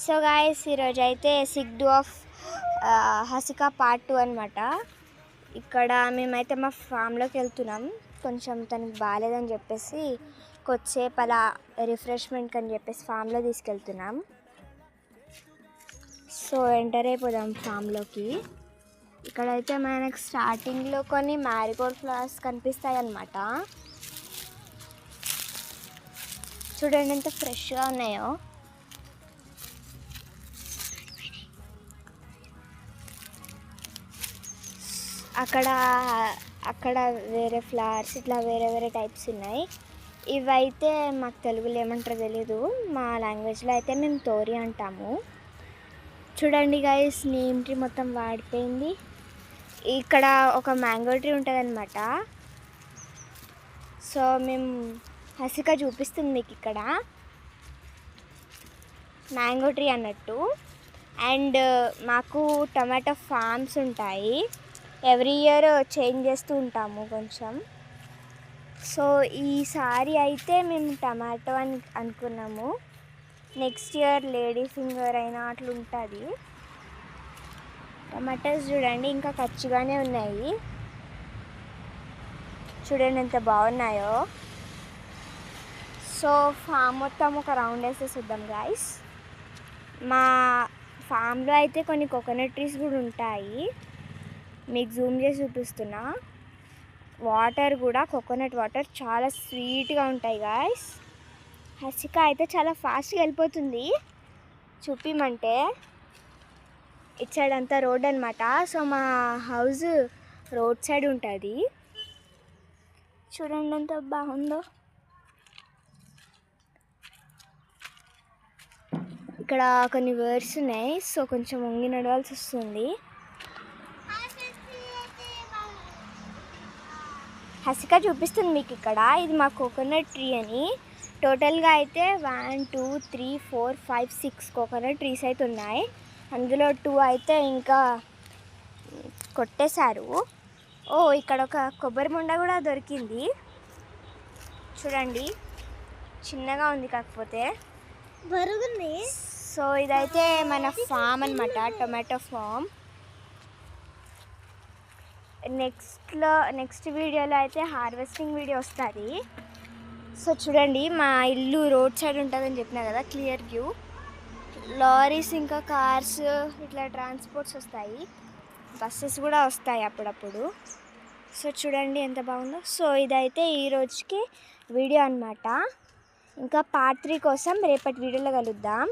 So guys ఈరోజు అయితే సిగ్డు of హసిక part 2 అనమాట. ఇక్కడ మేమైతే మా ఫామ్లోకి వెళ్తున్నాం. కొంచెం తనకి బాగాలేదని చెప్పేసి కొద్దిసేపు అలా రిఫ్రెష్మెంట్ అని చెప్పేసి ఫామ్లో తీసుకెళ్తున్నాం. సో ఎంటర్ అయిపోదాం ఫామ్లోకి. ఇక్కడైతే మనకు స్టార్టింగ్లో కొన్ని మ్యారీగోల్డ్ ఫ్లవర్స్ కనిపిస్తాయి అన్నమాట. చూడండి ఎంత ఫ్రెష్గా ఉన్నాయో. అక్కడ వేరే ఫ్లవర్స్ ఇట్లా వేరే వేరే టైప్స్ ఉన్నాయి. ఇవైతే మాకు తెలుగులో ఏమంటారో తెలీదు, మా లాంగ్వేజ్లో అయితే మేము తోరి అంటాము. చూడండి గైస్, నీమ్ ట్రీ మొత్తం వాడిపోయింది. ఇక్కడ ఒక మ్యాంగో ట్రీ ఉంటుంది అనమాట. సో మేము హసిక చూపిస్తుంది మీకు ఇక్కడ మ్యాంగో ట్రీ అన్నట్టు. అండ్ మాకు టమాటో ఫార్మ్స్ ఉంటాయి. ఎవ్రీ ఇయర్ చేంజ్ చేస్తూ ఉంటాము కొంచెం. సో ఈసారి అయితే మేము టమాటో అని అనుకున్నాము. నెక్స్ట్ ఇయర్ లేడీ ఫింగర్ అయినా అట్లా ఉంటుంది. టమాటోస్ చూడండి ఇంకా కచ్చిగానే ఉన్నాయి. చూడండి ఎంత బాగున్నాయో. సో ఫామ్ మొత్తం ఒక రౌండ్ వేసేసిద్దాం గాయస్. మా ఫామ్లో అయితే కొన్ని కోకోనట్ ట్రీస్ కూడా ఉంటాయి. మీకు జూమ్ చేసి చూపిస్తున్నా. వాటర్ కూడా కోకోనట్ వాటర్ చాలా స్వీట్గా ఉంటాయి గాయస్. హసిక అయితే చాలా ఫాస్ట్గా వెళ్ళిపోతుంది చూపిమంటే. ఇటు సైడ్ అంతా రోడ్ అనమాట. సో మా హౌస్ రోడ్ సైడ్ ఉంటుంది. చూడండి ఎంత బాగుందో. ఇక్కడ కొన్ని వర్డ్స్ ఉన్నాయి. సో కొంచెం వంగి నడవాల్సి వస్తుంది. హసిక చూపిస్తుంది మీకు ఇక్కడ. ఇది మా కోకోనట్ ట్రీ అని. టోటల్గా అయితే 1 2 3 4 5 6 కోకోనట్ ట్రీస్ అయితే ఉన్నాయి. అందులో 2 అయితే ఇంకా కొట్టేశారు. ఓ ఇక్కడ ఒక కొబ్బరి ముండ కూడా దొరికింది. చూడండి చిన్నగా ఉంది కాకపోతే బరుగుంది. సో ఇదైతే మన ఫామ్ అనమాట, టొమాటో ఫామ్. నెక్స్ట్ వీడియోలో అయితే హార్వెస్టింగ్ వీడియో వస్తుంది. సో చూడండి మా ఇల్లు రోడ్ సైడ్ ఉంటుందని చెప్పినా కదా, క్లియర్ వ్యూ. లారీస్ ఇంకా కార్స్ ఇట్లా ట్రాన్స్పోర్ట్స్ వస్తాయి, బస్సెస్ కూడా వస్తాయి అప్పుడప్పుడు. సో చూడండి ఎంత బాగుందో. సో ఇదైతే ఈ రోజుకి వీడియో అనమాట. ఇంకా పార్ట్ 3 కోసం రేపటి వీడియోలో కలుద్దాం.